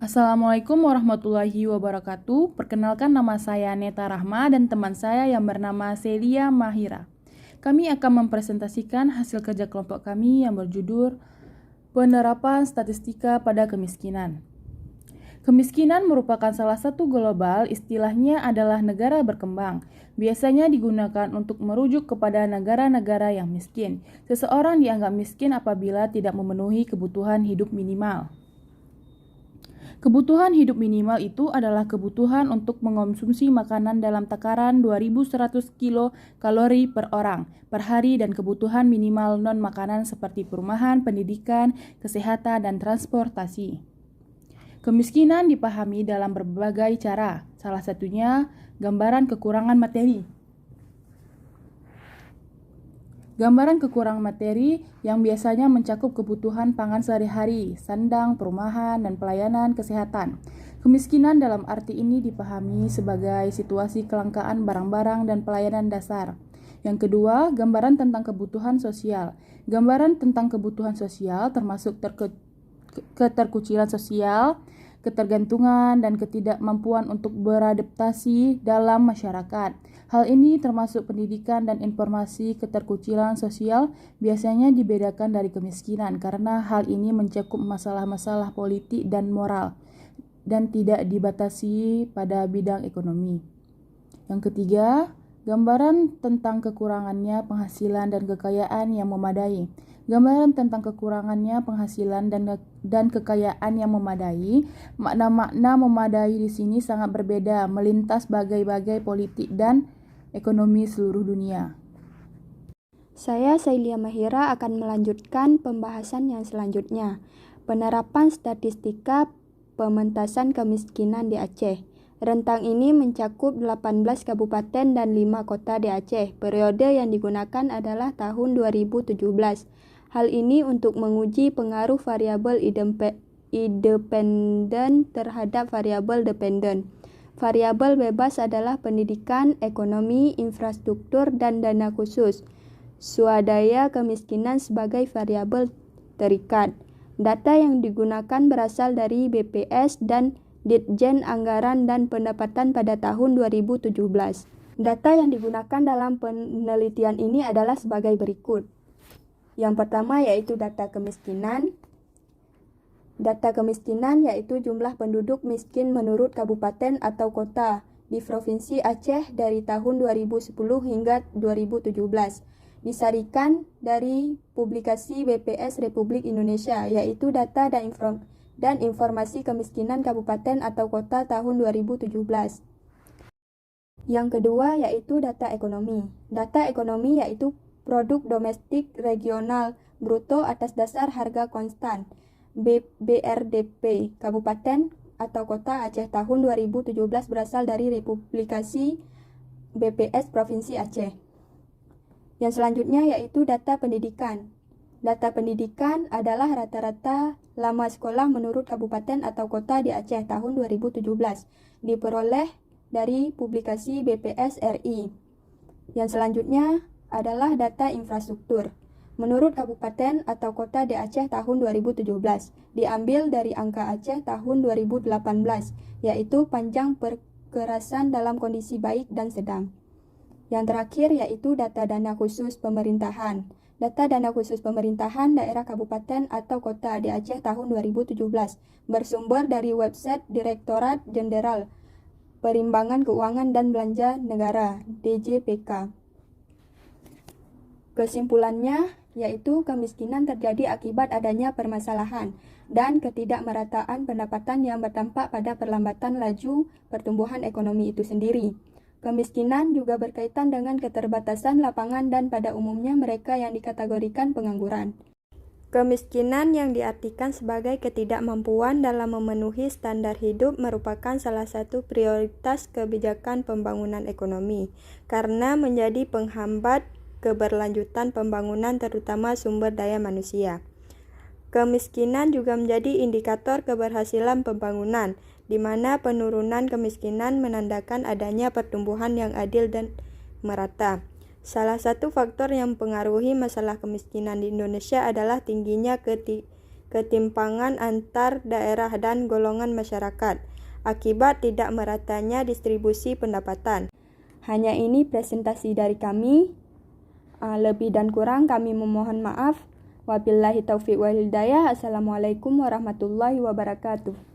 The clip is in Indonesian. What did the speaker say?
Assalamualaikum warahmatullahi wabarakatuh. Perkenalkan, nama saya Neta Rahma dan teman saya yang bernama Celia Mahira. Kami akan mempresentasikan hasil kerja kelompok kami yang berjudul Penerapan Statistika pada Kemiskinan. Kemiskinan merupakan salah satu global, istilahnya adalah negara berkembang. Biasanya digunakan untuk merujuk kepada negara-negara yang miskin. Seseorang dianggap miskin apabila tidak memenuhi kebutuhan hidup minimal. Kebutuhan hidup minimal itu adalah kebutuhan untuk mengonsumsi makanan dalam takaran 2100 kilokalori per orang per hari dan kebutuhan minimal non-makanan seperti perumahan, pendidikan, kesehatan, dan transportasi. Kemiskinan dipahami dalam berbagai cara, salah satunya gambaran kekurangan materi. Gambaran kekurangan materi yang biasanya mencakup kebutuhan pangan sehari-hari, sandang, perumahan, dan pelayanan kesehatan. Kemiskinan dalam arti ini dipahami sebagai situasi kelangkaan barang-barang dan pelayanan dasar. Yang kedua, gambaran tentang kebutuhan sosial. Gambaran tentang kebutuhan sosial termasuk keterkucilan sosial, ketergantungan, dan ketidakmampuan untuk beradaptasi dalam masyarakat. Hal ini termasuk pendidikan dan informasi. Keterkucilan sosial biasanya dibedakan dari kemiskinan karena hal ini mencakup masalah-masalah politik dan moral dan tidak dibatasi pada bidang ekonomi. Yang ketiga, gambaran tentang kekurangannya penghasilan dan kekayaan yang memadai. Gambaran tentang kekurangannya penghasilan dan kekayaan yang memadai. Makna-makna memadai di sini sangat berbeda, melintas bagai-bagai politik dan ekonomi seluruh dunia. Saya, Celia Mahira, akan melanjutkan pembahasan yang selanjutnya. Penerapan statistika pementasan kemiskinan di Aceh. Rentang ini mencakup 18 kabupaten dan 5 kota di Aceh. Periode yang digunakan adalah tahun 2017. Hal ini untuk menguji pengaruh variabel independen terhadap variabel dependen. Variabel bebas adalah pendidikan, ekonomi, infrastruktur, dan dana khusus. Swadaya kemiskinan sebagai variabel terikat. Data yang digunakan berasal dari BPS dan Ditjen Anggaran dan Pendapatan pada tahun 2017. Data yang digunakan dalam penelitian ini adalah sebagai berikut. Yang pertama yaitu data kemiskinan. Data kemiskinan yaitu jumlah penduduk miskin menurut kabupaten atau kota di Provinsi Aceh dari tahun 2010 hingga 2017. Disarikan dari publikasi BPS Republik Indonesia, yaitu data dan informasi kemiskinan kabupaten atau kota tahun 2017. Yang kedua yaitu data ekonomi. Data ekonomi yaitu produk domestik regional bruto atas dasar harga konstan. BRDP Kabupaten atau Kota Aceh tahun 2017 berasal dari Republikasi BPS Provinsi Aceh. Yang selanjutnya yaitu data pendidikan. Data pendidikan adalah rata-rata lama sekolah menurut kabupaten atau kota di Aceh tahun 2017, diperoleh dari publikasi BPS RI. Yang selanjutnya adalah data infrastruktur. Menurut kabupaten atau kota di Aceh tahun 2017, diambil dari angka Aceh tahun 2018, yaitu panjang perkerasan dalam kondisi baik dan sedang. Yang terakhir yaitu data dana khusus pemerintahan. Data dana khusus pemerintahan daerah kabupaten atau kota di Aceh tahun 2017 bersumber dari website Direktorat Jenderal Perimbangan Keuangan dan Belanja Negara (DJPK). Kesimpulannya yaitu kemiskinan terjadi akibat adanya permasalahan dan ketidakmerataan pendapatan yang berdampak pada perlambatan laju pertumbuhan ekonomi itu sendiri. Kemiskinan juga berkaitan dengan keterbatasan lapangan dan pada umumnya mereka yang dikategorikan pengangguran. Kemiskinan yang diartikan sebagai ketidakmampuan dalam memenuhi standar hidup merupakan salah satu prioritas kebijakan pembangunan ekonomi karena menjadi penghambat keberlanjutan pembangunan terutama sumber daya manusia. Kemiskinan juga menjadi indikator keberhasilan pembangunan, di mana penurunan kemiskinan menandakan adanya pertumbuhan yang adil dan merata. Salah satu faktor yang mempengaruhi masalah kemiskinan di Indonesia adalah tingginya ketimpangan antar daerah dan golongan masyarakat akibat tidak meratanya distribusi pendapatan. Hanya ini presentasi dari kami. Lebih dan kurang kami memohon maaf. Wabillahi taufiq wal hidayah. Assalamualaikum warahmatullahi wabarakatuh.